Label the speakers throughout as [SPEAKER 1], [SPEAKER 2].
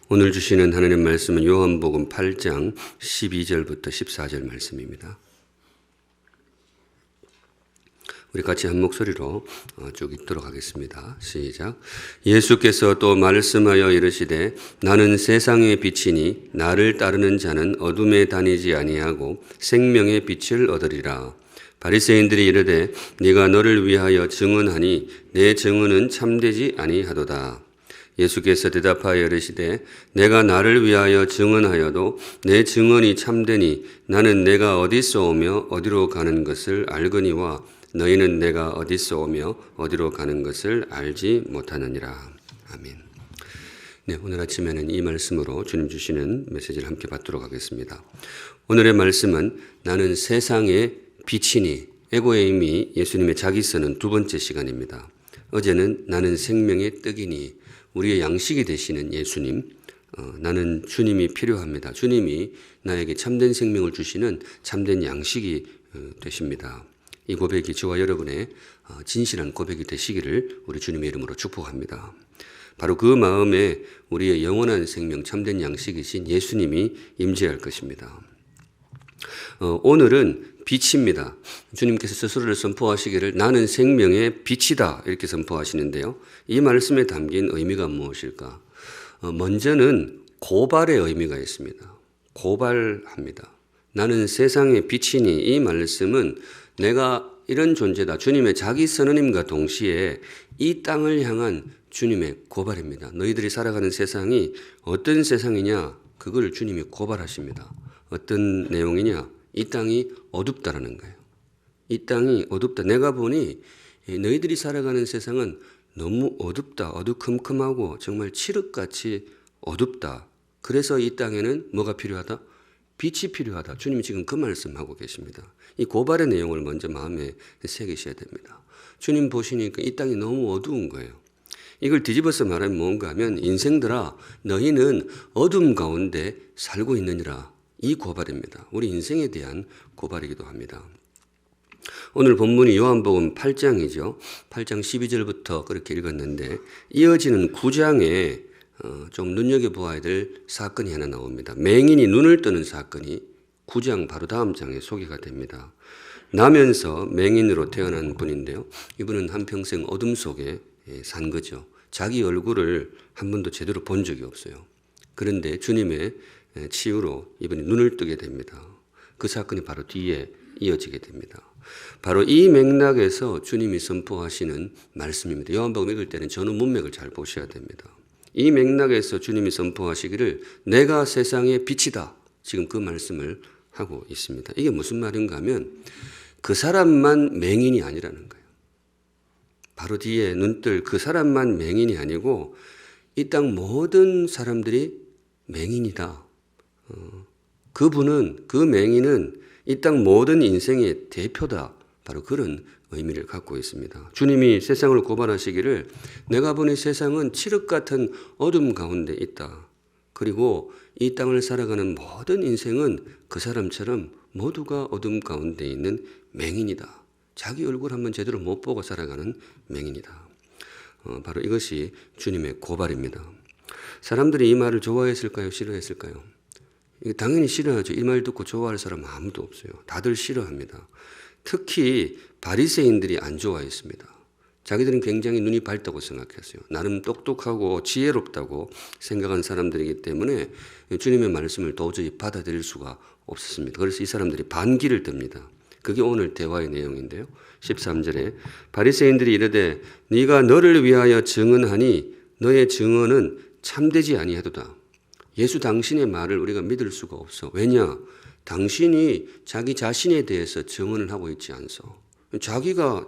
[SPEAKER 1] 오늘 주시는 하나님 말씀은 요한복음 8장 12절부터 14절 말씀입니다. 우리 같이 한 목소리로 쭉 읽도록 하겠습니다. 시작. 예수께서 또 말씀하여 이르시되 나는 세상의 빛이니 나를 따르는 자는 어둠에 다니지 아니하고 생명의 빛을 얻으리라. 바리새인들이 이르되 네가 너를 위하여 증언하니 내 증언은 참되지 아니하도다. 예수께서 대답하여 이르시되 내가 나를 위하여 증언하여도 내 증언이 참되니 나는 내가 어디서 오며 어디로 가는 것을 알거니와 너희는 내가 어디서 오며 어디로 가는 것을 알지 못하느니라. 아멘. 네, 오늘 아침에는 이 말씀으로 주님 주시는 메시지를 함께 받도록 하겠습니다. 오늘의 말씀은 나는 세상의 빛이니 에고에임이 예수님의 자기서는 두 번째 시간입니다. 어제는 나는 생명의 떡이니 우리의 양식이 되시는 예수님, 나는 주님이 필요합니다. 주님이 나에게 참된 생명을 주시는 참된 양식이 되십니다. 이 고백이 저와 여러분의 진실한 고백이 되시기를 우리 주님의 이름으로 축복합니다. 바로 그 마음에 우리의 영원한 생명, 참된 양식이신 예수님이 임재할 것입니다. 오늘은 빛입니다. 주님께서 스스로를 선포하시기를 나는 생명의 빛이다 이렇게 선포하시는데요. 이 말씀에 담긴 의미가 무엇일까? 먼저는 고발의 의미가 있습니다. 고발합니다. 나는 세상의 빛이니 이 말씀은 내가 이런 존재다. 주님의 자기 선언임과 동시에 이 땅을 향한 주님의 고발입니다. 너희들이 살아가는 세상이 어떤 세상이냐? 그걸 주님이 고발하십니다. 어떤 내용이냐? 이 땅이 어둡다라는 거예요. 이 땅이 어둡다. 내가 보니 너희들이 살아가는 세상은 너무 어둡다. 어두컴컴하고 정말 칠흑같이 어둡다. 그래서 이 땅에는 뭐가 필요하다? 빛이 필요하다. 주님이 지금 그 말씀하고 계십니다. 이 고발의 내용을 먼저 마음에 새기셔야 됩니다. 주님 보시니까 이 땅이 너무 어두운 거예요. 이걸 뒤집어서 말하면 뭔가 하면 인생들아 너희는 어둠 가운데 살고 있느니라. 이 고발입니다. 우리 인생에 대한 고발이기도 합니다. 오늘 본문이 요한복음 8장이죠. 8장 12절부터 그렇게 읽었는데 이어지는 9장에 좀 눈여겨보아야 될 사건이 하나 나옵니다. 맹인이 눈을 뜨는 사건이 9장 바로 다음 장에 소개가 됩니다. 나면서 맹인으로 태어난 분인데요. 이분은 한평생 어둠 속에 산 거죠. 자기 얼굴을 한 번도 제대로 본 적이 없어요. 그런데 주님의 치유로 이분이 눈을 뜨게 됩니다. 그 사건이 바로 뒤에 이어지게 됩니다. 바로 이 맥락에서 주님이 선포하시는 말씀입니다. 요한복음 읽을 때는 전후 문맥을 잘 보셔야 됩니다. 이 맥락에서 주님이 선포하시기를 내가 세상의 빛이다. 지금 그 말씀을 하고 있습니다. 이게 무슨 말인가 하면 그 사람만 맹인이 아니라는 거예요. 바로 뒤에 눈뜰 그 사람만 맹인이 아니고 이 땅 모든 사람들이 맹인이다. 그분은, 그 맹인은 이 땅 모든 인생의 대표다. 바로 그런 의미를 갖고 있습니다. 주님이 세상을 고발하시기를 내가 보니 세상은 칠흑 같은 어둠 가운데 있다. 그리고 이 땅을 살아가는 모든 인생은 그 사람처럼 모두가 어둠 가운데 있는 맹인이다. 자기 얼굴 한번 제대로 못 보고 살아가는 맹인이다. 바로 이것이 주님의 고발입니다. 사람들이 이 말을 좋아했을까요? 싫어했을까요? 당연히 싫어하죠. 이 말 듣고 좋아할 사람 아무도 없어요. 다들 싫어합니다. 특히 바리새인들이 안 좋아했습니다. 자기들은 굉장히 눈이 밝다고 생각했어요. 나름 똑똑하고 지혜롭다고 생각한 사람들이기 때문에 주님의 말씀을 도저히 받아들일 수가 없었습니다. 그래서 이 사람들이 반기를 듭니다. 그게 오늘 대화의 내용인데요. 13절에 바리새인들이 이르되 네가 너를 위하여 증언하니 너의 증언은 참되지 아니하도다. 예수 당신의 말을 우리가 믿을 수가 없어. 왜냐? 당신이 자기 자신에 대해서 증언을 하고 있지 않소. 자기가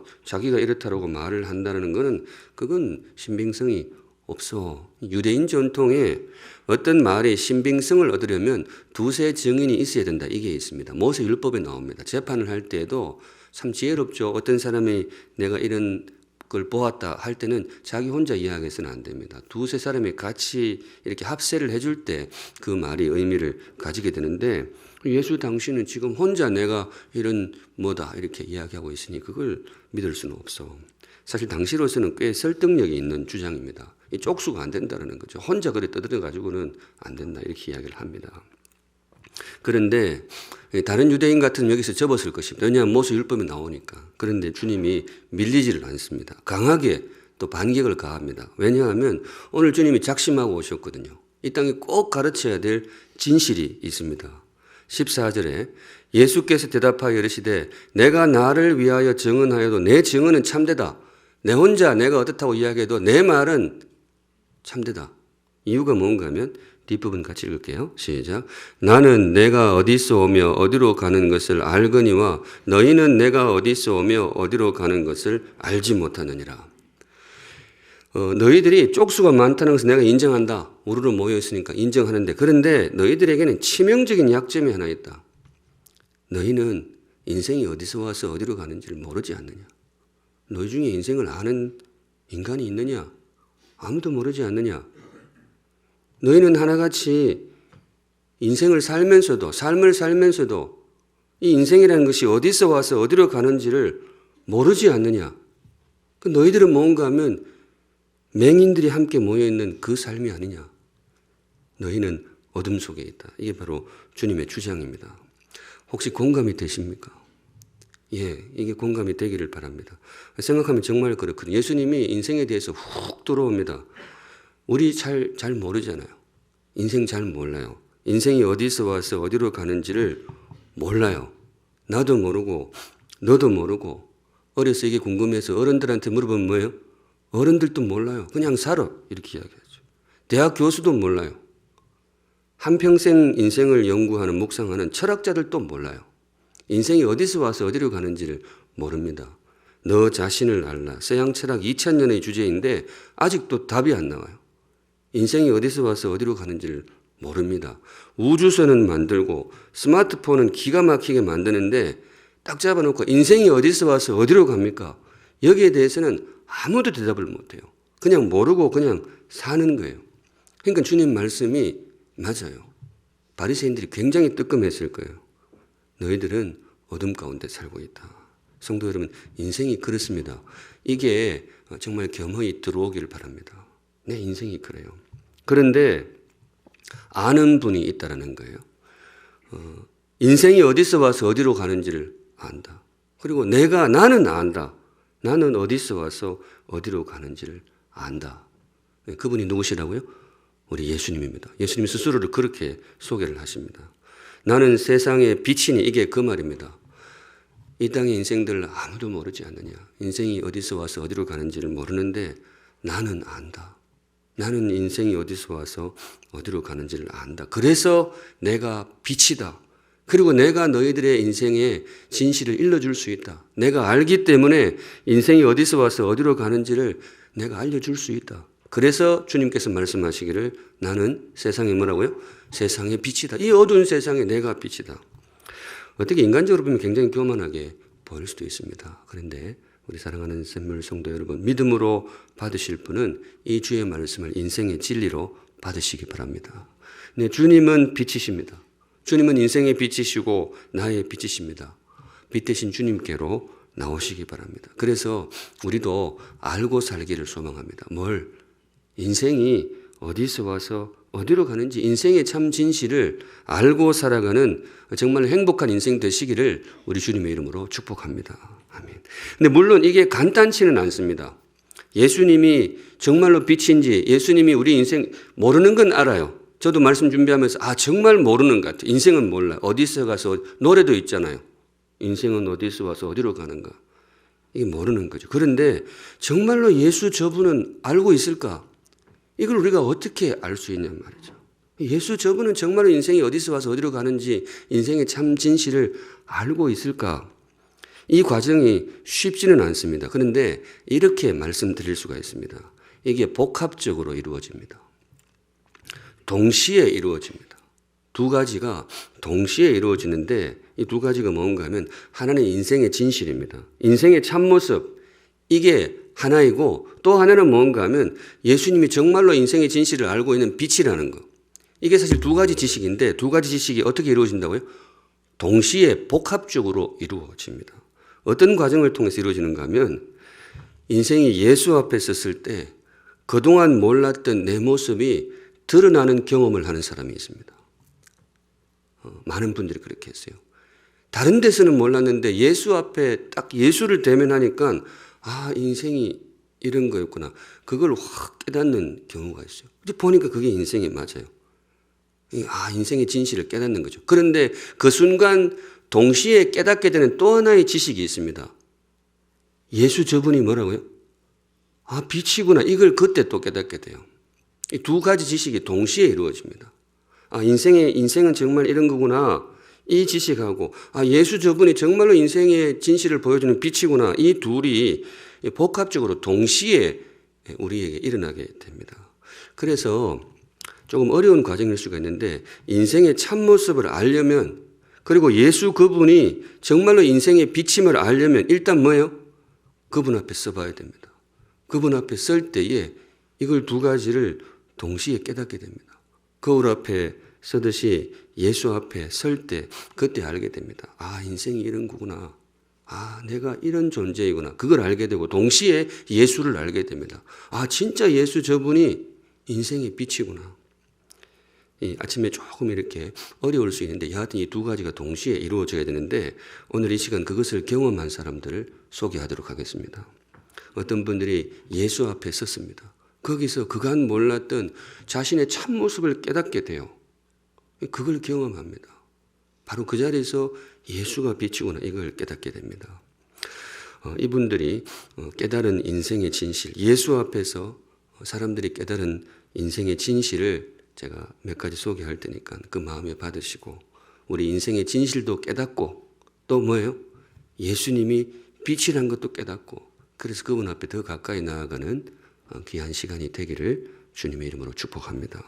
[SPEAKER 1] 이렇다라고 말을 한다는 것은 그건 신빙성이 없어. 유대인 전통에 어떤 말이 신빙성을 얻으려면 두세 증인이 있어야 된다. 이게 있습니다. 모세율법에 나옵니다. 재판을 할 때에도 참 지혜롭죠. 어떤 사람이 내가 이런 걸 보았다 할 때는 자기 혼자 이야기해서는 안 됩니다. 두세 사람이 같이 이렇게 합세를 해줄 때 그 말이 의미를 가지게 되는데 예수 당신은 지금 혼자 내가 이런 뭐다 이렇게 이야기하고 있으니 그걸 믿을 수는 없어. 사실 당시로서는 꽤 설득력이 있는 주장입니다. 이 쪽수가 안 된다는 거죠. 혼자 그래 떠들어 가지고는 안 된다 이렇게 이야기를 합니다. 그런데 다른 유대인 같으면 여기서 접었을 것입니다. 왜냐하면 모세율법이 나오니까. 그런데 주님이 밀리지를 않습니다. 강하게 또 반격을 가합니다. 왜냐하면 오늘 주님이 작심하고 오셨거든요. 이 땅에 꼭 가르쳐야 될 진실이 있습니다. 14절에 예수께서 대답하여 이르시되 내가 나를 위하여 증언하여도 내 증언은 참되다. 내 혼자 내가 어떻다고 이야기해도 내 말은 참되다. 이유가 뭔가 하면 뒷부분 같이 읽을게요. 시작. 나는 내가 어디서 오며 어디로 가는 것을 알거니와 너희는 내가 어디서 오며 어디로 가는 것을 알지 못하느니라. 너희들이 쪽수가 많다는 것을 내가 인정한다. 우르르 모여 있으니까 인정하는데 그런데 너희들에게는 치명적인 약점이 하나 있다. 너희는 인생이 어디서 와서 어디로 가는지를 모르지 않느냐. 너희 중에 인생을 아는 인간이 있느냐? 아무도 모르지 않느냐. 너희는 하나같이 인생을 살면서도 삶을 살면서도 이 인생이라는 것이 어디서 와서 어디로 가는지를 모르지 않느냐. 너희들은 뭔가 하면 맹인들이 함께 모여있는 그 삶이 아니냐. 너희는 어둠 속에 있다. 이게 바로 주님의 주장입니다. 혹시 공감이 되십니까? 예, 이게 공감이 되기를 바랍니다. 생각하면 정말 그렇거든요. 예수님이 인생에 대해서 훅 들어옵니다. 우리 잘 모르잖아요. 인생 잘 몰라요. 인생이 어디서 와서 어디로 가는지를 몰라요. 나도 모르고 너도 모르고 어려서 이게 궁금해서 어른들한테 물어보면 뭐예요? 어른들도 몰라요. 그냥 살아 이렇게 이야기하죠. 대학 교수도 몰라요. 한평생 인생을 연구하는 묵상하는 철학자들도 몰라요. 인생이 어디서 와서 어디로 가는지를 모릅니다. 너 자신을 알라. 서양 철학 2000년의 주제인데 아직도 답이 안 나와요. 인생이 어디서 와서 어디로 가는지를 모릅니다. 우주선은 만들고 스마트폰은 기가 막히게 만드는데 딱 잡아놓고 인생이 어디서 와서 어디로 갑니까? 여기에 대해서는 아무도 대답을 못해요. 그냥 모르고 그냥 사는 거예요. 그러니까 주님 말씀이 맞아요. 바리새인들이 굉장히 뜨끔했을 거예요. 너희들은 어둠 가운데 살고 있다. 성도 여러분, 인생이 그렇습니다. 이게 정말 겸허히 들어오기를 바랍니다. 내 인생이 그래요. 그런데 아는 분이 있다라는 거예요. 인생이 어디서 와서 어디로 가는지를 안다. 그리고 나는 안다. 나는 어디서 와서 어디로 가는지를 안다. 그분이 누구시라고요? 우리 예수님입니다. 예수님 스스로를 그렇게 소개를 하십니다. 나는 세상의 빛이니 이게 그 말입니다. 이 땅의 인생들 아무도 모르지 않느냐. 인생이 어디서 와서 어디로 가는지를 모르는데 나는 안다. 나는 인생이 어디서 와서 어디로 가는지를 안다. 그래서 내가 빛이다. 그리고 내가 너희들의 인생의 진실을 일러줄 수 있다. 내가 알기 때문에 인생이 어디서 와서 어디로 가는지를 내가 알려줄 수 있다. 그래서 주님께서 말씀하시기를 나는 세상에 뭐라고요? 세상의 빛이다. 이 어두운 세상에 내가 빛이다. 어떻게 인간적으로 보면 굉장히 교만하게 보일 수도 있습니다. 그런데 우리 사랑하는 샘물 성도 여러분, 믿음으로 받으실 분은 이 주의 말씀을 인생의 진리로 받으시기 바랍니다. 네, 주님은 빛이십니다. 주님은 인생의 빛이시고 나의 빛이십니다. 빛 대신 주님께로 나오시기 바랍니다. 그래서 우리도 알고 살기를 소망합니다. 뭘? 인생이 어디서 와서 어디로 가는지 인생의 참 진실을 알고 살아가는 정말 행복한 인생 되시기를 우리 주님의 이름으로 축복합니다. 아멘. 근데 물론 이게 간단치는 않습니다. 예수님이 정말로 빛인지 예수님이 우리 인생 모르는 건 알아요. 저도 말씀 준비하면서 정말 모르는 것 같아요. 인생은 몰라요. 어디서 가서 노래도 있잖아요. 인생은 어디서 와서 어디로 가는가. 이게 모르는 거죠. 그런데 정말로 예수 저분은 알고 있을까? 이걸 우리가 어떻게 알 수 있냔 말이죠. 예수 저분은 정말로 인생이 어디서 와서 어디로 가는지 인생의 참 진실을 알고 있을까? 이 과정이 쉽지는 않습니다. 그런데 이렇게 말씀드릴 수가 있습니다. 이게 복합적으로 이루어집니다. 동시에 이루어집니다. 두 가지가 동시에 이루어지는데 이 두 가지가 뭔가 하면 하나는 인생의 진실입니다. 인생의 참모습, 이게 하나이고 또 하나는 뭔가 하면 예수님이 정말로 인생의 진실을 알고 있는 빛이라는 거. 이게 사실 두 가지 지식인데 두 가지 지식이 어떻게 이루어진다고요? 동시에 복합적으로 이루어집니다. 어떤 과정을 통해서 이루어지는가 하면 인생이 예수 앞에 섰을 때 그동안 몰랐던 내 모습이 드러나는 경험을 하는 사람이 있습니다. 많은 분들이 그렇게 했어요. 다른 데서는 몰랐는데 예수 앞에 딱 예수를 대면하니까 인생이 이런 거였구나. 그걸 확 깨닫는 경우가 있어요. 근데 보니까 그게 인생이 맞아요. 인생의 진실을 깨닫는 거죠. 그런데 그 순간 동시에 깨닫게 되는 또 하나의 지식이 있습니다. 예수 저분이 뭐라고요? 빛이구나. 이걸 그때 또 깨닫게 돼요. 이 두 가지 지식이 동시에 이루어집니다. 인생은 정말 이런 거구나. 이 지식하고, 예수 저분이 정말로 인생의 진실을 보여주는 빛이구나. 이 둘이 복합적으로 동시에 우리에게 일어나게 됩니다. 그래서 조금 어려운 과정일 수가 있는데, 인생의 참모습을 알려면, 그리고 예수 그분이 정말로 인생의 빛임을 알려면 일단 뭐예요? 그분 앞에 서봐야 됩니다. 그분 앞에 설 때에 이걸 두 가지를 동시에 깨닫게 됩니다. 거울 앞에 서듯이 예수 앞에 설 때 그때 알게 됩니다. 인생이 이런 거구나. 내가 이런 존재이구나. 그걸 알게 되고 동시에 예수를 알게 됩니다. 진짜 예수 저분이 인생의 빛이구나. 아침에 조금 이렇게 어려울 수 있는데 여하튼 이 두 가지가 동시에 이루어져야 되는데 오늘 이 시간 그것을 경험한 사람들을 소개하도록 하겠습니다. 어떤 분들이 예수 앞에 섰습니다. 거기서 그간 몰랐던 자신의 참모습을 깨닫게 돼요. 그걸 경험합니다. 바로 그 자리에서 예수가 빛이구나 이걸 깨닫게 됩니다. 이분들이 깨달은 인생의 진실, 예수 앞에서 사람들이 깨달은 인생의 진실을 제가 몇 가지 소개할 테니까 그 마음에 받으시고 우리 인생의 진실도 깨닫고 또 뭐예요? 예수님이 빛이란 것도 깨닫고 그래서 그분 앞에 더 가까이 나아가는 귀한 시간이 되기를 주님의 이름으로 축복합니다.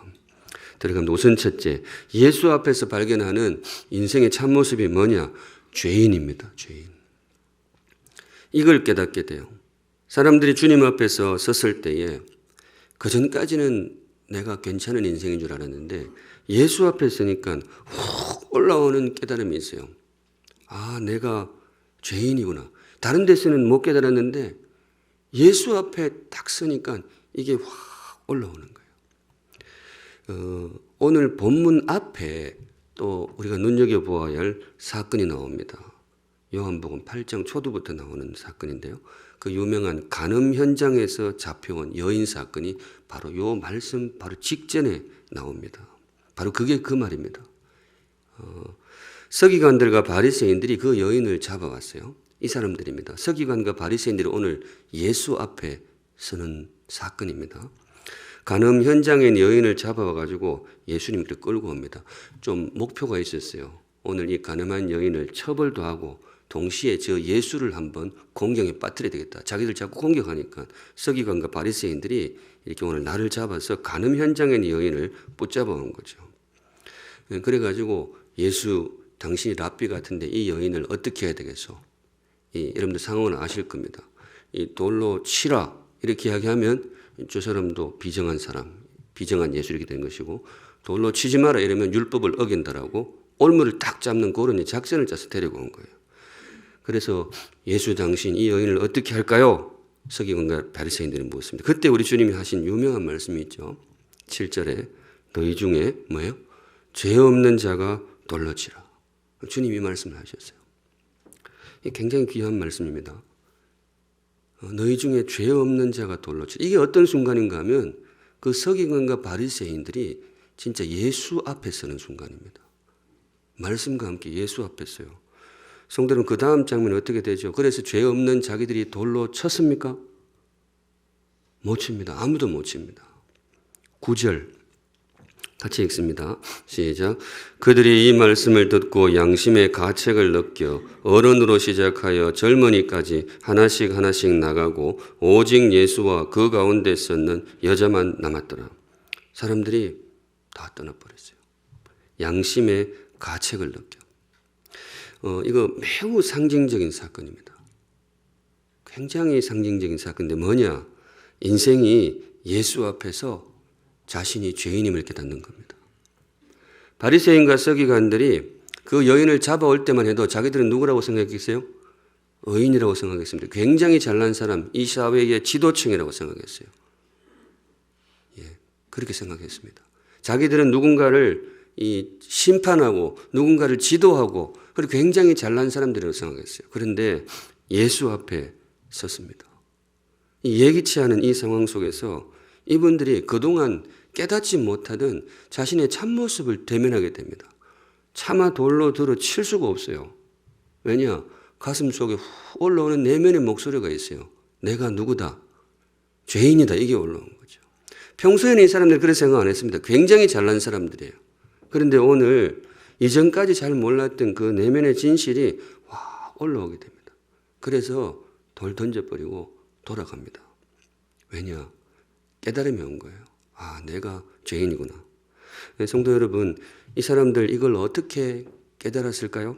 [SPEAKER 1] 들어가면 우선 첫째, 예수 앞에서 발견하는 인생의 참모습이 뭐냐? 죄인입니다. 죄인. 이걸 깨닫게 돼요. 사람들이 주님 앞에서 섰을 때에 그전까지는 내가 괜찮은 인생인 줄 알았는데 예수 앞에 서니까 훅 올라오는 깨달음이 있어요. 내가 죄인이구나. 다른 데서는 못 깨달았는데 예수 앞에 딱 서니까 이게 확 올라오는 거예요. 오늘 본문 앞에 또 우리가 눈여겨보아야 할 사건이 나옵니다. 요한복음 8장 초두부터 나오는 사건인데요. 그 유명한 간음 현장에서 잡혀온 여인 사건이 바로 요 말씀 바로 직전에 나옵니다. 바로 그게 그 말입니다. 서기관들과 바리새인들이 그 여인을 잡아왔어요. 이 사람들입니다. 서기관과 바리새인들이 오늘 예수 앞에 서는 사건입니다. 간음 현장에 있는 여인을 잡아와가지고 예수님께 끌고 옵니다. 좀 목표가 있었어요. 오늘 이 간음한 여인을 처벌도 하고 동시에 저 예수를 한번 공경에 빠뜨려야 되겠다. 자기들 자꾸 공격하니까 서기관과 바리새인들이 이렇게 오늘 나를 잡아서 간음 현장에 있는 여인을 붙잡아 온 거죠. 그래가지고 예수 당신이 랍비 같은데 이 여인을 어떻게 해야 되겠소? 여러분들 상황은 아실 겁니다. 이 돌로 치라 이렇게 이야기하면 저 사람도 비정한 사람, 비정한 예수 이렇게 된 것이고 돌로 치지 마라 이러면 율법을 어긴다라고 올무를 딱 잡는 그런 작전을 짜서 데리고 온 거예요. 그래서 예수 당신 이 여인을 어떻게 할까요? 서기관과 바리새인들이 묻습니다. 그때 우리 주님이 하신 유명한 말씀이 있죠. 7절에 너희 중에 뭐예요? 죄 없는 자가 돌로 치라. 주님이 말씀을 하셨어요. 굉장히 귀한 말씀입니다. 너희 중에 죄 없는 자가 돌로 치라. 이게 어떤 순간인가 하면 그 서기관과 바리새인들이 진짜 예수 앞에 서는 순간입니다. 말씀과 함께 예수 앞에 서요. 성도는 그 다음 장면이 어떻게 되죠? 그래서 죄 없는 자기들이 돌로 쳤습니까? 못 칩니다. 아무도 못 칩니다. 9절 같이 읽습니다. 시작. 그들이 이 말씀을 듣고 양심의 가책을 느껴 어른으로 시작하여 젊은이까지 하나씩 하나씩 나가고 오직 예수와 그 가운데 섰는 여자만 남았더라. 사람들이 다 떠나버렸어요. 양심의 가책을 느껴. 이거 매우 상징적인 사건입니다. 굉장히 상징적인 사건인데 뭐냐? 인생이 예수 앞에서 자신이 죄인임을 깨닫는 겁니다. 바리새인과 서기관들이 그 여인을 잡아올 때만 해도 자기들은 누구라고 생각했어요? 의인이라고 생각했습니다. 굉장히 잘난 사람, 이 사회의 지도층이라고 생각했어요. 그렇게 생각했습니다. 자기들은 누군가를 심판하고 누군가를 지도하고 그리고 굉장히 잘난 사람들이라고 생각했어요. 그런데 예수 앞에 섰습니다. 예기치 않은 이 상황 속에서 이분들이 그동안 깨닫지 못하던 자신의 참모습을 대면하게 됩니다. 차마 돌로 들어 칠 수가 없어요. 왜냐? 가슴 속에 훅 올라오는 내면의 목소리가 있어요. 내가 누구다? 죄인이다. 이게 올라온 거죠. 평소에는 이 사람들이 그런 생각 안 했습니다. 굉장히 잘난 사람들이에요. 그런데 오늘 이전까지 잘 몰랐던 그 내면의 진실이 올라오게 됩니다. 그래서 돌 던져버리고 돌아갑니다. 왜냐? 깨달음이 온 거예요. 내가 죄인이구나. 성도 여러분, 이 사람들 이걸 어떻게 깨달았을까요?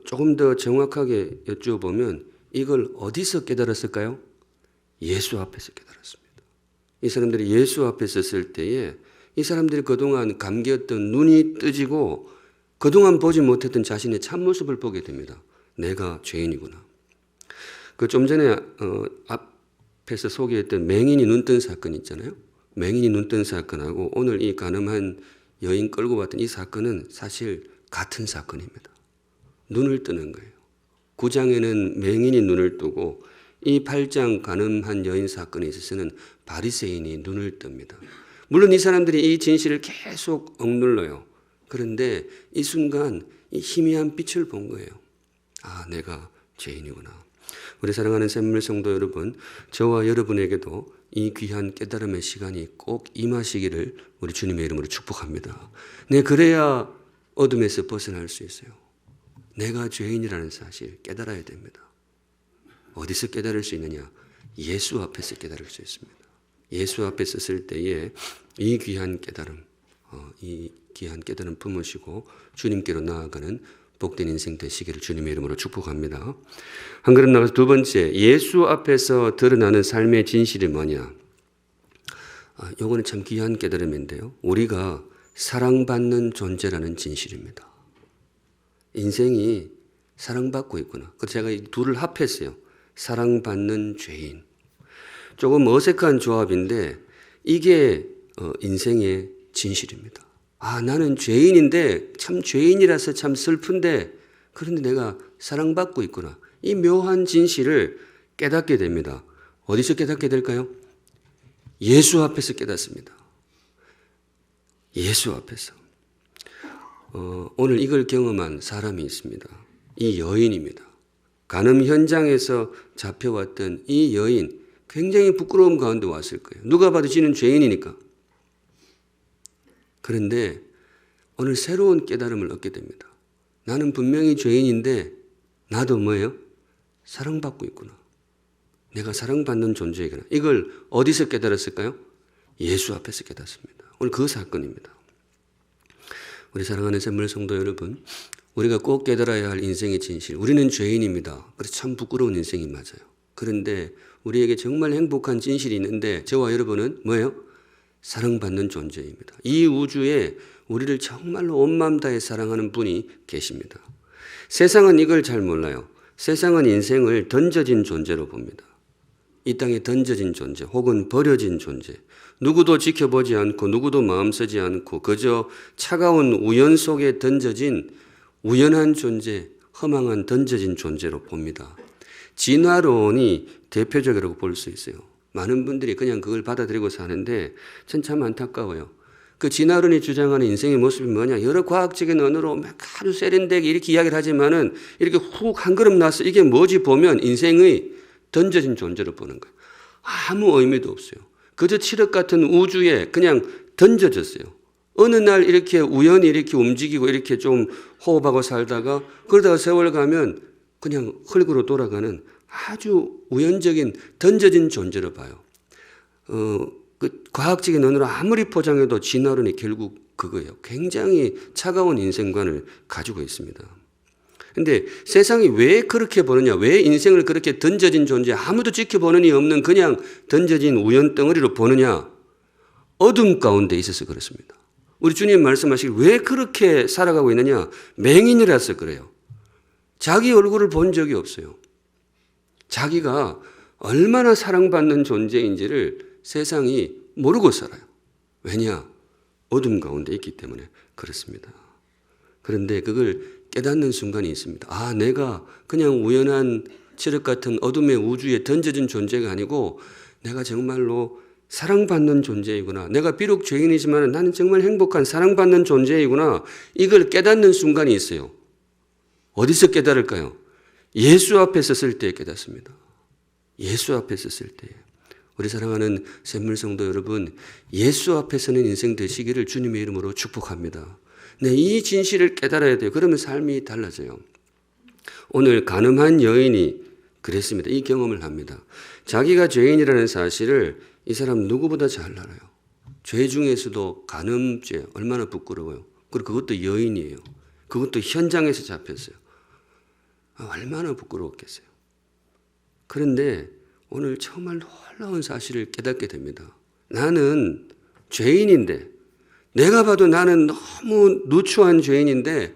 [SPEAKER 1] 조금 더 정확하게 여쭈어보면 이걸 어디서 깨달았을까요? 예수 앞에서 깨달았습니다. 이 사람들이 예수 앞에 섰을 때에 이 사람들이 그동안 감기였던 눈이 뜨지고 그동안 보지 못했던 자신의 참모습을 보게 됩니다. 내가 죄인이구나. 그 좀 전에 앞에서 소개했던 맹인이 눈뜬 사건 있잖아요. 맹인이 눈뜬 사건하고 오늘 이 간음한 여인 끌고 왔던 이 사건은 사실 같은 사건입니다. 눈을 뜨는 거예요. 9장에는 맹인이 눈을 뜨고 이 8장 간음한 여인 사건에 있어서는 바리새인이 눈을 뜹니다. 물론 이 사람들이 이 진실을 계속 억눌러요. 그런데 이 순간 이 희미한 빛을 본 거예요. 내가 죄인이구나. 우리 사랑하는 샘물 성도 여러분, 저와 여러분에게도 이 귀한 깨달음의 시간이 꼭 임하시기를 우리 주님의 이름으로 축복합니다. 그래야 어둠에서 벗어날 수 있어요. 내가 죄인이라는 사실 깨달아야 됩니다. 어디서 깨달을 수 있느냐? 예수 앞에서 깨달을 수 있습니다. 예수 앞에 섰을 때에 이 귀한 깨달음 품으시고 주님께로 나아가는 복된 인생 되시기를 주님의 이름으로 축복합니다. 한 걸음 나가서 두 번째, 예수 앞에서 드러나는 삶의 진실이 뭐냐? 요거는 참 귀한 깨달음인데요. 우리가 사랑받는 존재라는 진실입니다. 인생이 사랑받고 있구나. 그래서 제가 이 둘을 합했어요. 사랑받는 죄인. 조금 어색한 조합인데 이게 인생의 진실입니다. 나는 죄인인데 참 죄인이라서 참 슬픈데 그런데 내가 사랑받고 있구나. 이 묘한 진실을 깨닫게 됩니다. 어디서 깨닫게 될까요? 예수 앞에서 깨닫습니다. 예수 앞에서. 오늘 이걸 경험한 사람이 있습니다. 이 여인입니다. 간음 현장에서 잡혀왔던 이 여인, 굉장히 부끄러움 가운데 왔을 거예요. 누가 봐도 지는 죄인이니까. 그런데 오늘 새로운 깨달음을 얻게 됩니다. 나는 분명히 죄인인데 나도 뭐예요? 사랑받고 있구나. 내가 사랑받는 존재이구나. 이걸 어디서 깨달았을까요? 예수 앞에서 깨닫습니다. 오늘 그 사건입니다. 우리 사랑하는 샘물 성도 여러분, 우리가 꼭 깨달아야 할 인생의 진실. 우리는 죄인입니다. 그래서 참 부끄러운 인생이 맞아요. 그런데 우리에게 정말 행복한 진실이 있는데 저와 여러분은 뭐예요? 사랑받는 존재입니다. 이 우주에 우리를 정말로 온 마음 다해 사랑하는 분이 계십니다. 세상은 이걸 잘 몰라요. 세상은 인생을 던져진 존재로 봅니다. 이 땅에 던져진 존재 혹은 버려진 존재. 누구도 지켜보지 않고 누구도 마음 쓰지 않고 그저 차가운 우연 속에 던져진 우연한 존재, 허망한 던져진 존재로 봅니다. 진화론이 대표적이라고 볼 수 있어요. 많은 분들이 그냥 그걸 받아들이고 사는데 전 참 안타까워요. 그 진화론이 주장하는 인생의 모습이 뭐냐? 여러 과학적인 언어로 막 아주 세련되게 이렇게 이야기를 하지만은 이렇게 훅 한 걸음 나서 이게 뭐지 보면 인생의 던져진 존재로 보는 거예요. 아무 의미도 없어요. 그저 칠흑 같은 우주에 그냥 던져졌어요. 어느 날 이렇게 우연히 이렇게 움직이고 이렇게 좀 호흡하고 살다가 그러다가 세월 가면 그냥 흙으로 돌아가는 아주 우연적인 던져진 존재로 봐요. 그 과학적인 언어로 아무리 포장해도 진화론이 결국 그거예요. 굉장히 차가운 인생관을 가지고 있습니다. 근데 세상이 왜 그렇게 보느냐? 왜 인생을 그렇게 던져진 존재, 아무도 지켜보는 이 없는 그냥 던져진 우연덩어리로 보느냐? 어둠 가운데 있어서 그렇습니다. 우리 주님 말씀하시길 왜 그렇게 살아가고 있느냐? 맹인이라서 그래요. 자기 얼굴을 본 적이 없어요. 자기가 얼마나 사랑받는 존재인지를 세상이 모르고 살아요. 왜냐? 어둠 가운데 있기 때문에 그렇습니다. 그런데 그걸 깨닫는 순간이 있습니다. 아, 내가 그냥 우연한 칠흑 같은 어둠의 우주에 던져진 존재가 아니고 내가 정말로 사랑받는 존재이구나. 내가 비록 죄인이지만 나는 정말 행복한 사랑받는 존재이구나. 이걸 깨닫는 순간이 있어요. 어디서 깨달을까요? 예수 앞에 섰을 때 깨닫습니다. 예수 앞에 섰을 때. 우리 사랑하는 샘물성도 여러분, 예수 앞에 서는 인생 되시기를 주님의 이름으로 축복합니다. 네, 이 진실을 깨달아야 돼요. 그러면 삶이 달라져요. 오늘 가늠한 여인이 그랬습니다. 이 경험을 합니다. 자기가 죄인이라는 사실을 이 사람 누구보다 잘 알아요. 죄 중에서도 간음죄 얼마나 부끄러워요. 그리고 그것도 여인이에요. 그것도 현장에서 잡혔어요. 얼마나 부끄러웠겠어요. 그런데 오늘 정말 놀라운 사실을 깨닫게 됩니다. 나는 죄인인데, 내가 봐도 나는 너무 누추한 죄인인데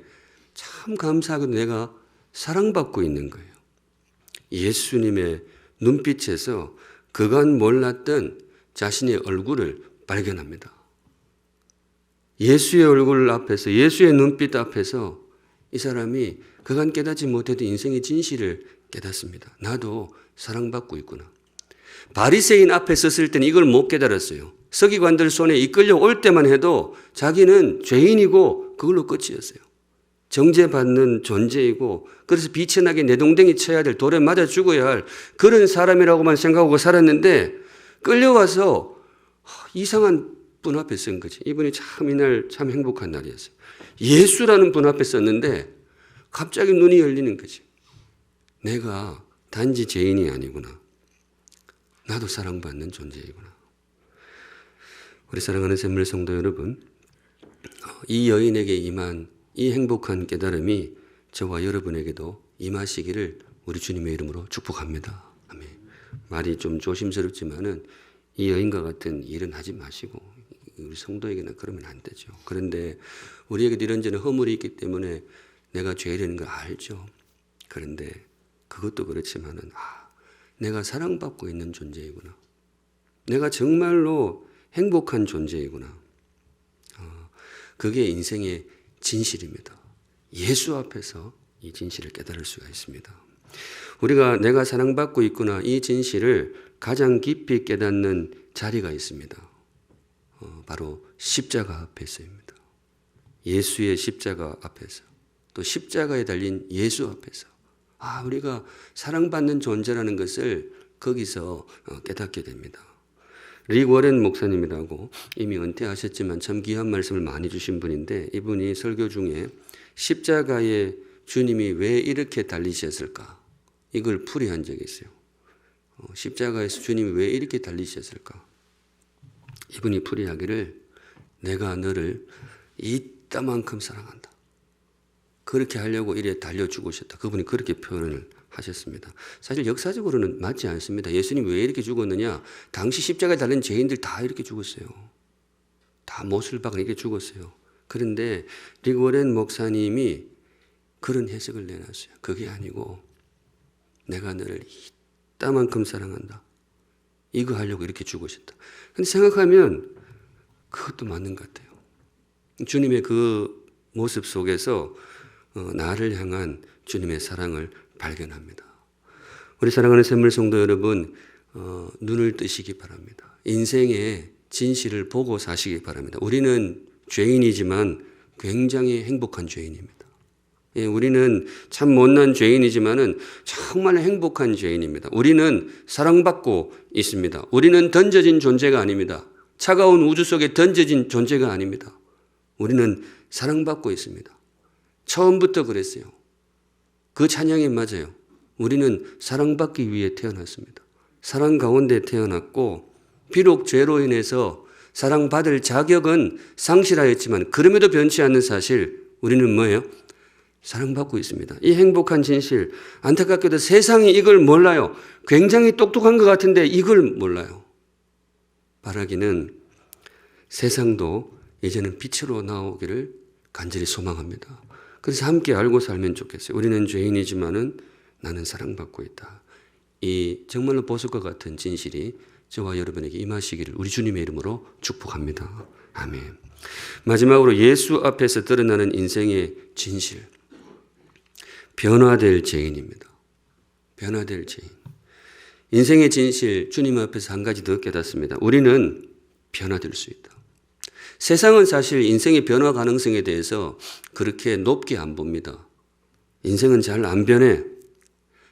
[SPEAKER 1] 참 감사하게도 내가 사랑받고 있는 거예요. 예수님의 눈빛에서 그간 몰랐던 자신의 얼굴을 발견합니다. 예수의 얼굴 앞에서, 예수의 눈빛 앞에서 이 사람이 그간 깨닫지 못했던 인생의 진실을 깨닫습니다. 나도 사랑받고 있구나. 바리새인 앞에 섰을 때는 이걸 못 깨달았어요. 서기관들 손에 이끌려 올 때만 해도 자기는 죄인이고 그걸로 끝이었어요. 정죄받는 존재이고 그래서 비천하게 내동댕이 쳐야 될, 돌에 맞아 죽어야 할 그런 사람이라고만 생각하고 살았는데 끌려와서 이상한 분 앞에 선 거지. 이분이 참 이날 참 행복한 날이었어요. 예수라는 분 앞에 섰는데 갑자기 눈이 열리는 거지. 내가 단지 죄인이 아니구나. 나도 사랑받는 존재이구나. 우리 사랑하는 샘물 성도 여러분, 이 여인에게 임한 이 행복한 깨달음이 저와 여러분에게도 임하시기를 우리 주님의 이름으로 축복합니다. 아멘. 말이 좀 조심스럽지만은 이 여인과 같은 일은 하지 마시고 우리 성도에게는 그러면 안 되죠. 그런데 우리에게도 이런저런 허물이 있기 때문에 내가 죄인인 걸 알죠. 그런데 그것도 그렇지만은 내가 사랑받고 있는 존재이구나. 내가 정말로 행복한 존재이구나. 그게 인생의 진실입니다. 예수 앞에서 이 진실을 깨달을 수가 있습니다. 우리가 내가 사랑받고 있구나 이 진실을 가장 깊이 깨닫는 자리가 있습니다. 바로 십자가 앞에서입니다. 예수의 십자가 앞에서, 또 십자가에 달린 예수 앞에서 우리가 사랑받는 존재라는 것을 거기서 깨닫게 됩니다. 릭 워렌 목사님이라고 이미 은퇴하셨지만 참 귀한 말씀을 많이 주신 분인데, 이분이 설교 중에 십자가에 주님이 왜 이렇게 달리셨을까? 이걸 풀이한 적이 있어요. 십자가에서 주님이 왜 이렇게 달리셨을까? 이분이 풀이하기를 내가 너를 이따만큼 사랑한다. 그렇게 하려고 이래 달려 죽으셨다. 그분이 그렇게 표현을 하셨습니다. 사실 역사적으로는 맞지 않습니다. 예수님이 왜 이렇게 죽었느냐? 당시 십자가에 달린 죄인들 다 이렇게 죽었어요. 다 못을 박아 이렇게 죽었어요. 그런데 릭 워렌 목사님이 그런 해석을 내놨어요. 그게 아니고 내가 너를 이따만큼 사랑한다. 이거 하려고 이렇게 죽으셨다. 근데 생각하면 그것도 맞는 것 같아요. 주님의 그 모습 속에서 나를 향한 주님의 사랑을 발견합니다. 우리 사랑하는 샘물 성도 여러분, 눈을 뜨시기 바랍니다. 인생의 진실을 보고 사시기 바랍니다. 우리는 죄인이지만 굉장히 행복한 죄인입니다. 예, 우리는 참 못난 죄인이지만은 정말 행복한 죄인입니다. 우리는 사랑받고 있습니다. 우리는 던져진 존재가 아닙니다. 차가운 우주 속에 던져진 존재가 아닙니다. 우리는 사랑받고 있습니다. 처음부터 그랬어요. 그 찬양이 맞아요. 우리는 사랑받기 위해 태어났습니다. 사랑 가운데 태어났고 비록 죄로 인해서 사랑받을 자격은 상실하였지만 그럼에도 변치 않는 사실, 우리는 뭐예요? 사랑받고 있습니다. 이 행복한 진실, 안타깝게도 세상이 이걸 몰라요. 굉장히 똑똑한 것 같은데 이걸 몰라요. 바라기는 세상도 이제는 빛으로 나오기를 간절히 소망합니다. 그래서 함께 알고 살면 좋겠어요. 우리는 죄인이지만은 나는 사랑받고 있다. 이 정말로 보석과 같은 진실이 저와 여러분에게 임하시기를 우리 주님의 이름으로 축복합니다. 아멘. 마지막으로 예수 앞에서 드러나는 인생의 진실. 변화될 죄인입니다. 변화될 죄인. 인생의 진실, 주님 앞에서 한 가지 더 깨닫습니다. 우리는 변화될 수 있다. 세상은 사실 인생의 변화 가능성에 대해서 그렇게 높게 안 봅니다. 인생은 잘 안 변해.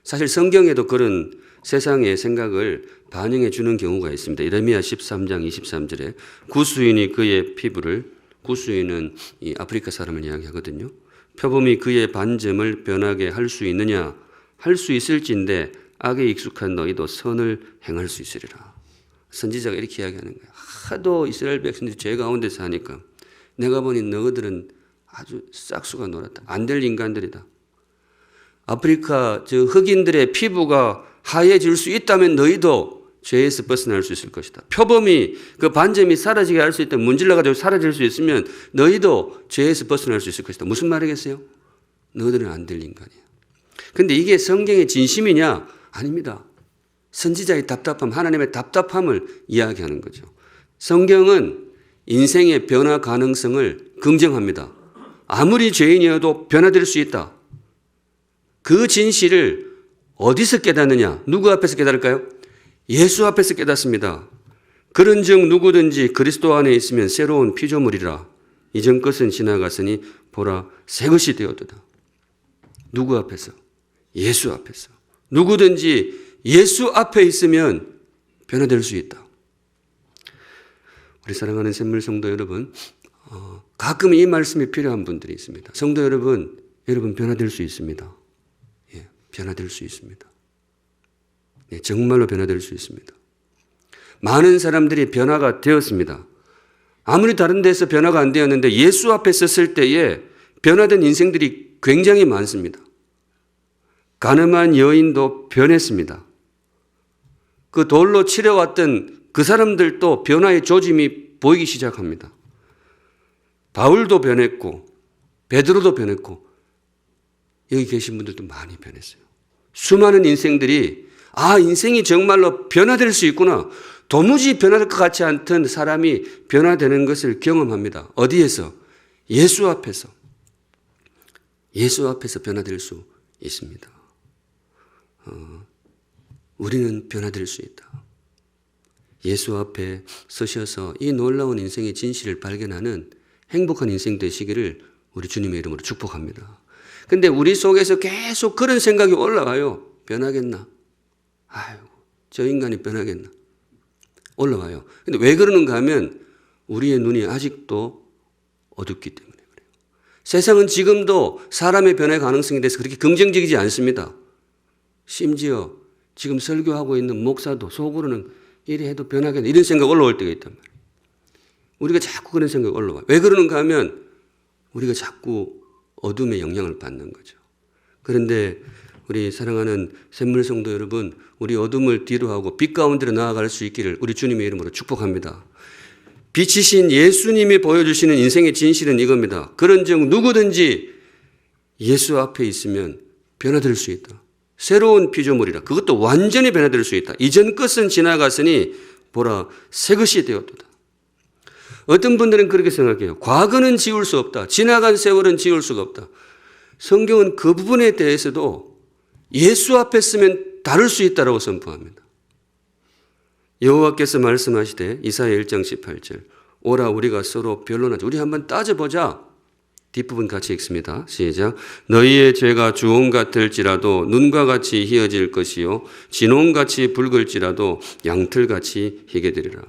[SPEAKER 1] 사실 성경에도 그런 세상의 생각을 반영해 주는 경우가 있습니다. 이레미야 13장 23절에 구수인이 그의 피부를, 구수인은 이 아프리카 사람을 이야기하거든요. 표범이 그의 반점을 변하게 할 수 있느냐? 할 수 있을진데 악에 익숙한 너희도 선을 행할 수 있으리라. 선지자가 이렇게 이야기하는 거예요. 하도 이스라엘 백성들이 죄 가운데 사니까 내가 보니 너희들은 아주 싹수가 놀았다. 안 될 인간들이다. 아프리카 저 흑인들의 피부가 하얘질 수 있다면 너희도 죄에서 벗어날 수 있을 것이다. 표범이 그 반점이 사라지게 할 수 있다면 문질러가지고 사라질 수 있으면 너희도 죄에서 벗어날 수 있을 것이다. 무슨 말이겠어요? 너희들은 안 될 인간이야. 근데 이게 성경의 진심이냐? 아닙니다. 선지자의 답답함, 하나님의 답답함을 이야기하는 거죠. 성경은 인생의 변화 가능성을 긍정합니다. 아무리 죄인이어도 변화될 수 있다. 그 진실을 어디서 깨닫느냐? 누구 앞에서 깨달을까요? 예수 앞에서 깨닫습니다. 그런즉 누구든지 그리스도 안에 있으면 새로운 피조물이라. 이전 것은 지나갔으니 보라 새 것이 되었도다. 누구 앞에서? 예수 앞에서. 누구든지 예수 앞에 있으면 변화될 수 있다. 우리 사랑하는 샘물 성도 여러분, 가끔 이 말씀이 필요한 분들이 있습니다. 성도 여러분 변화될 수 있습니다. 예, 변화될 수 있습니다. 네, 정말로 변화될 수 있습니다. 많은 사람들이 변화가 되었습니다. 아무리 다른 데서 변화가 안 되었는데 예수 앞에 섰을 때에 변화된 인생들이 굉장히 많습니다. 가늠한 여인도 변했습니다. 그 돌로 치려왔던 그 사람들도 변화의 조짐이 보이기 시작합니다. 바울도 변했고 베드로도 변했고 여기 계신 분들도 많이 변했어요. 수많은 인생들이 인생이 정말로 변화될 수 있구나. 도무지 변화될 것 같지 않던 사람이 변화되는 것을 경험합니다. 어디에서? 예수 앞에서. 예수 앞에서 변화될 수 있습니다. 우리는 변화될 수 있다. 예수 앞에 서셔서 이 놀라운 인생의 진실을 발견하는 행복한 인생 되시기를 우리 주님의 이름으로 축복합니다. 근데 우리 속에서 계속 그런 생각이 올라와요. 변하겠나? 아이고, 저 인간이 변하겠나? 올라와요. 근데 왜 그러는가 하면 우리의 눈이 아직도 어둡기 때문에 그래요. 세상은 지금도 사람의 변화의 가능성에 대해서 그렇게 긍정적이지 않습니다. 심지어 지금 설교하고 있는 목사도 속으로는 이래 해도 변하겠나 이런 생각 올라올 때가 있단 말이에요. 우리가 자꾸 그런 생각이 올라와요. 왜 그러는가 하면 우리가 자꾸 어둠의 영향을 받는 거죠. 그런데 우리 사랑하는 샘물 성도 여러분, 우리 어둠을 뒤로 하고 빛 가운데로 나아갈 수 있기를 우리 주님의 이름으로 축복합니다. 빛이신 예수님이 보여주시는 인생의 진실은 이겁니다. 그런즉 누구든지 예수 앞에 있으면 변화될 수 있다. 새로운 피조물이라. 그것도 완전히 변화될 수 있다. 이전 것은 지나갔으니 보라 새 것이 되었도다. 어떤 분들은 그렇게 생각해요. 과거는 지울 수 없다. 지나간 세월은 지울 수가 없다. 성경은 그 부분에 대해서도 예수 앞에 쓰면 다를 수 있다고 선포합니다. 여호와께서 말씀하시되 이사야 1장 18절 오라 우리가 서로 변론하자. 우리 한번 따져보자. 뒷부분 같이 읽습니다. 시작. 너희의 죄가 주홍 같을지라도 눈과 같이 희어질 것이요 진홍같이 붉을지라도 양털같이 희게 되리라.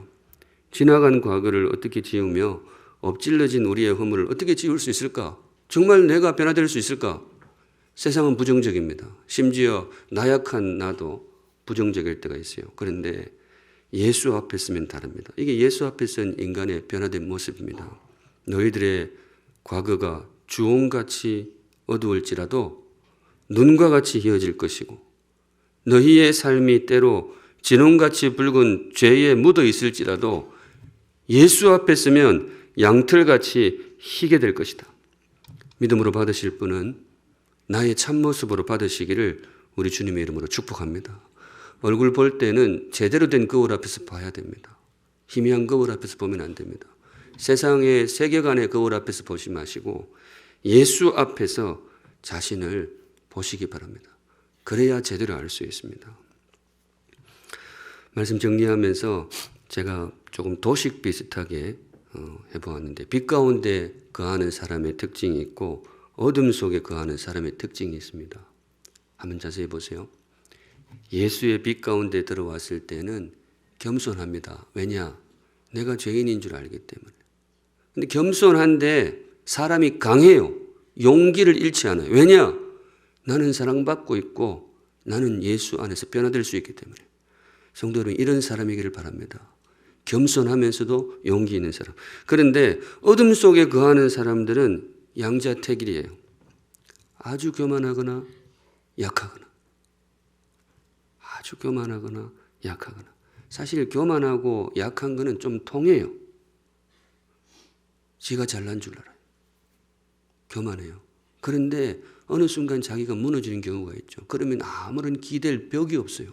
[SPEAKER 1] 지나간 과거를 어떻게 지우며 엎질러진 우리의 허물을 어떻게 지울 수 있을까? 정말 내가 변화될 수 있을까? 세상은 부정적입니다. 심지어 나약한 나도 부정적일 때가 있어요. 그런데 예수 앞에 서면 다릅니다. 이게 예수 앞에 선 인간의 변화된 모습입니다. 너희들의 과거가 주홍같이 어두울지라도 눈과 같이 희어질 것이고 너희의 삶이 때로 진홍같이 붉은 죄에 묻어 있을지라도 예수 앞에 서면 양털같이 희게 될 것이다. 믿음으로 받으실 분은 나의 참모습으로 받으시기를 우리 주님의 이름으로 축복합니다. 얼굴 볼 때는 제대로 된 거울 앞에서 봐야 됩니다. 희미한 거울 앞에서 보면 안 됩니다. 세상의 세계관의 거울 앞에서 보지 마시고 예수 앞에서 자신을 보시기 바랍니다. 그래야 제대로 알 수 있습니다. 말씀 정리하면서 제가 조금 도식 비슷하게 해보았는데, 빛 가운데 거하는 사람의 특징이 있고 어둠 속에 거하는 사람의 특징이 있습니다. 한번 자세히 보세요. 예수의 빛 가운데 들어왔을 때는 겸손합니다. 왜냐? 내가 죄인인 줄 알기 때문에. 근데 겸손한데 사람이 강해요. 용기를 잃지 않아요. 왜냐? 나는 사랑받고 있고 나는 예수 안에서 변화될 수 있기 때문에. 성도 여러분, 이런 사람이기를 바랍니다. 겸손하면서도 용기 있는 사람. 그런데 어둠 속에 거하는 사람들은 양자택일이에요. 아주 교만하거나 약하거나. 아주 교만하거나 약하거나. 사실 교만하고 약한 거는 좀 통해요. 지가 잘난 줄 알아요. 교만해요. 그런데 어느 순간 자기가 무너지는 경우가 있죠. 그러면 아무런 기댈 벽이 없어요.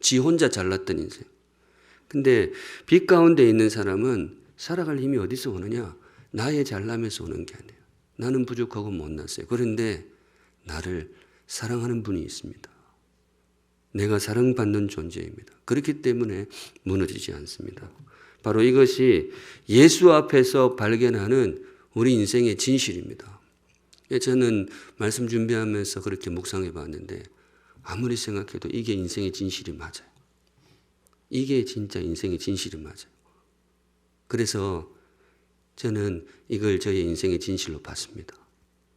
[SPEAKER 1] 지 혼자 잘났던 인생. 근데 빛 가운데 있는 사람은 살아갈 힘이 어디서 오느냐? 나의 잘남에서 오는 게 아니에요. 나는 부족하고 못났어요. 그런데 나를 사랑하는 분이 있습니다. 내가 사랑받는 존재입니다. 그렇기 때문에 무너지지 않습니다. 바로 이것이 예수 앞에서 발견하는 우리 인생의 진실입니다. 저는 말씀 준비하면서 그렇게 묵상해 봤는데 아무리 생각해도 이게 인생의 진실이 맞아요. 이게 진짜 인생의 진실이 맞아요. 그래서 저는 이걸 저의 인생의 진실로 봤습니다.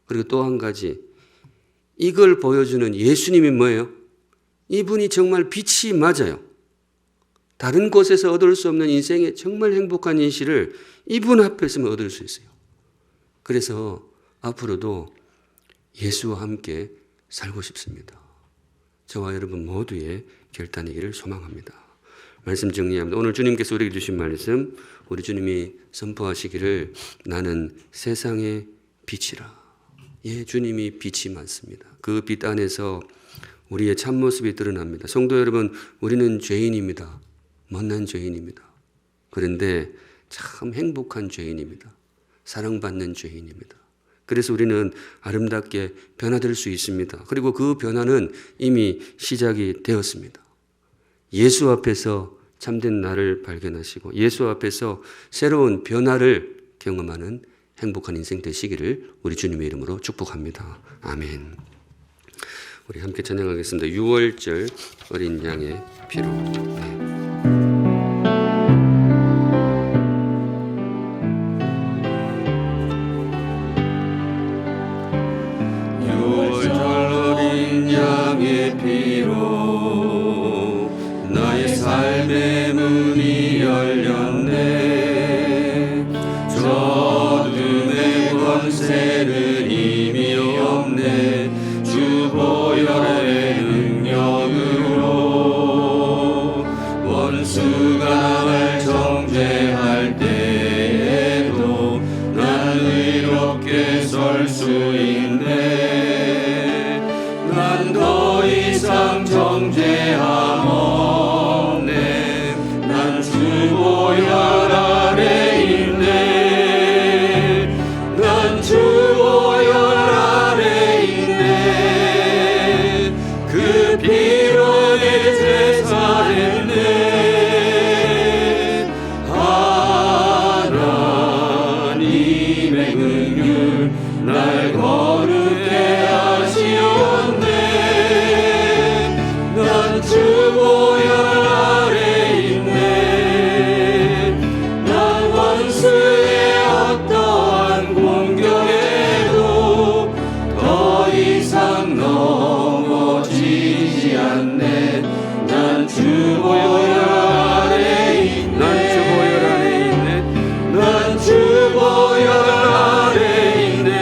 [SPEAKER 1] 그리고 또 한 가지, 이걸 보여주는 예수님이 뭐예요? 이분이 정말 빛이 맞아요. 다른 곳에서 얻을 수 없는 인생의 정말 행복한 진실을 이분 앞에서만 얻을 수 있어요. 그래서 앞으로도 예수와 함께 살고 싶습니다. 저와 여러분 모두의 결단이기를 소망합니다. 말씀 정리합니다. 오늘 주님께서 우리에게 주신 말씀, 우리 주님이 선포하시기를 나는 세상의 빛이라. 예, 주님이 빛이 많습니다. 그 빛 안에서 우리의 참모습이 드러납니다. 성도 여러분, 우리는 죄인입니다. 못난 죄인입니다. 그런데 참 행복한 죄인입니다. 사랑받는 죄인입니다. 그래서 우리는 아름답게 변화될 수 있습니다. 그리고 그 변화는 이미 시작이 되었습니다. 예수 앞에서 참된 나를 발견하시고 예수 앞에서 새로운 변화를 경험하는 행복한 인생 되시기를 우리 주님의 이름으로 축복합니다. 아멘. 우리 함께 찬양하겠습니다. 6월절 어린 양의 피로. 네.
[SPEAKER 2] 삶의 문이 열렸네. 저 어둠의 권세는 이미 없네. 주 보혈의 능력으로 원수가 나를 정죄할 때에도 난 의롭게 설 수 있네. 난 더 이상 정죄함 보혈 아래 있네. 난 주 보혈 아래 있네. 그 피로 내 죄 사했네. 하나님의 긍휼 날 거룩해 하시었네. 난 주 보혈 난 주 보혈 아래 있네.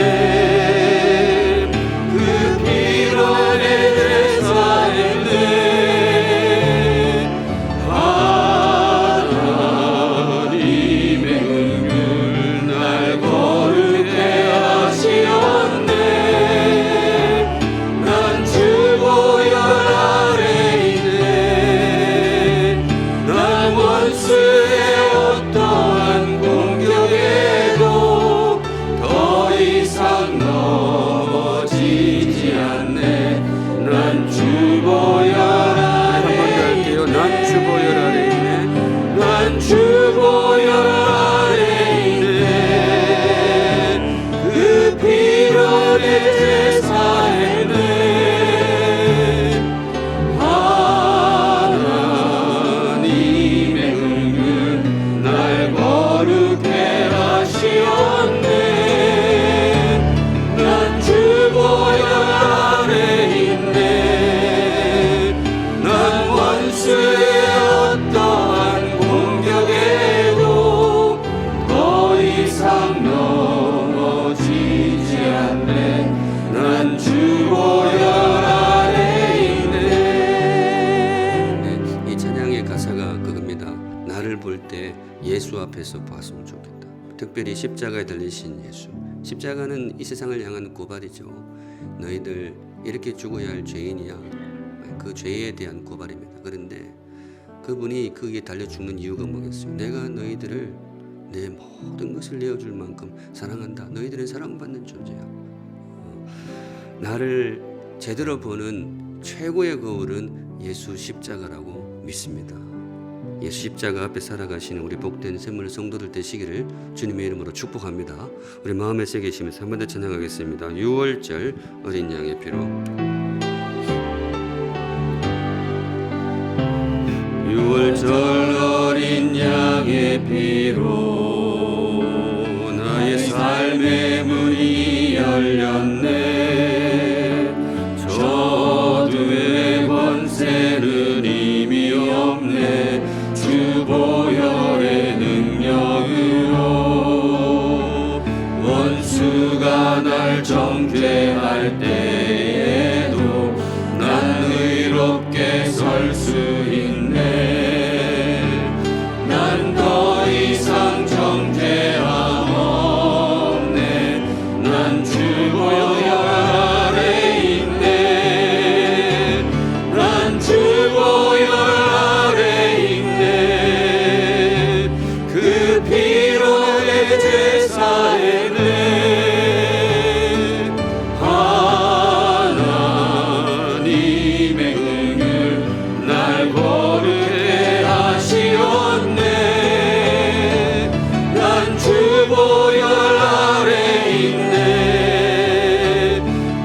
[SPEAKER 1] 예수 앞에서 보았으면 좋겠다. 특별히 십자가에 달리신 예수. 십자가는 이 세상을 향한 고발이죠. 너희들 이렇게 죽어야 할 죄인이야. 그 죄에 대한 고발입니다. 그런데 그분이 거기에 달려 죽는 이유가 뭐겠어요? 내가 너희들을 내 모든 것을 내어줄 만큼 사랑한다. 너희들은 사랑받는 존재야. 나를 제대로 보는 최고의 거울은 예수 십자가라고 믿습니다. 예수 십자가 앞에 살아가시는 우리 복된 샘물 성도들 되시기를 주님의 이름으로 축복합니다. 우리 마음에 새기시면서 한 번 더 찬양하겠습니다. 6월절 어린 양의 피로. 6월절 어린 양의 피로 나의 삶의 문이 열렸네. 저주의 권세는 이미 없네. 주 보혈의 능력으로 원수가 날 정죄할 때에도 난 의롭게 설 수 있네. 난 더 이상 정죄함 없네. 난 주 보혈 아래 있네. 난 주 보혈 아래 있네. 그 피로 내 죄 사했네. 하나님의 은혜를 날 거룩해 하시었네. 난 주 보혈 아래 있네.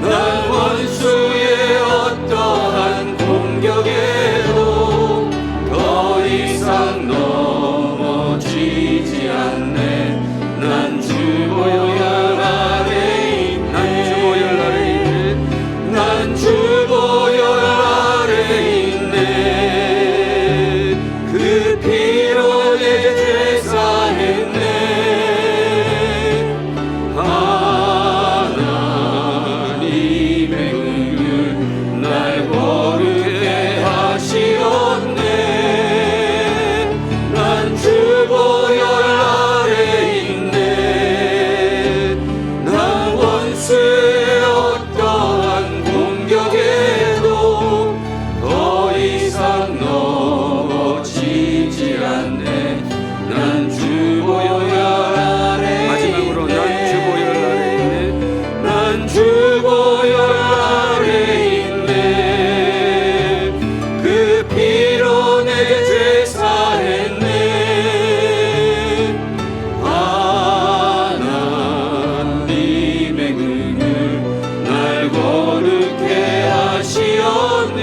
[SPEAKER 1] 난 원수의 어떠한 공격에도 더 이상 넘어지지 않네. 난 주 보혈 아래 있네. 난 주 보혈 아래 있네. 그 피로 내 죄 사했네. 하나님의 은혜를 날 거룩해 하시었네. 난 주 보혈 아래 있네. 난 원수의 어떠한 공격에도 더 이상 넘어지지 않네. 난 주 보혈 아래 마지막으로 난 주 보혈 아래 있네. 난 주 보혈 아래 있네. 그 피로 내 죄 사했네. 하나님의 은혜를 날 거룩해 하시었네.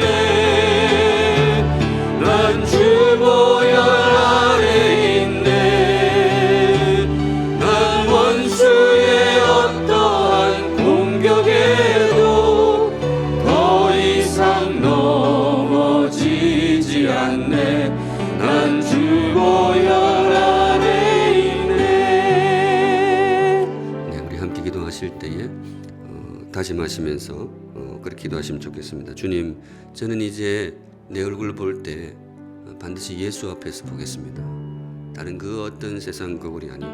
[SPEAKER 1] 난 주 보혈 아래 있네. 난 원수의 어떠한 공격에도 더 이상 넘어지지 않네. 난 주 보혈 아래 있네. 네, 우리 함께 기도하실 때에 다짐하시면서 그렇게 기도하시면 좋겠습니다. 주님, 저는 이제 내 얼굴을 볼 때 반드시 예수 앞에서 보겠습니다. 다른 그 어떤 세상 거울이 아니고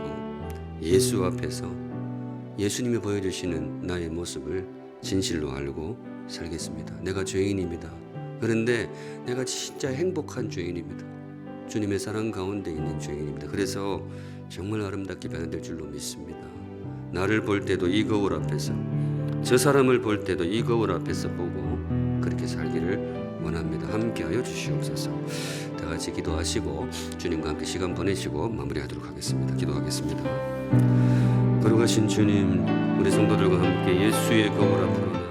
[SPEAKER 1] 예수 앞에서 예수님이 보여주시는 나의 모습을 진실로 알고 살겠습니다. 내가 죄인입니다. 그런데 내가 진짜 행복한 죄인입니다. 주님의 사랑 가운데 있는 죄인입니다. 그래서 정말 아름답게 변화될 줄로 믿습니다. 나를 볼 때도 이 거울 앞에서, 저 사람을 볼 때도 이 거울 앞에서 보고 그렇게 살기를 원합니다. 함께하여 주시옵소서. 다 같이 기도하시고 주님과 함께 시간 보내시고 마무리하도록 하겠습니다. 기도하겠습니다. 거룩하신 주님, 우리 성도들과 함께 예수의 거울 앞으로 나아가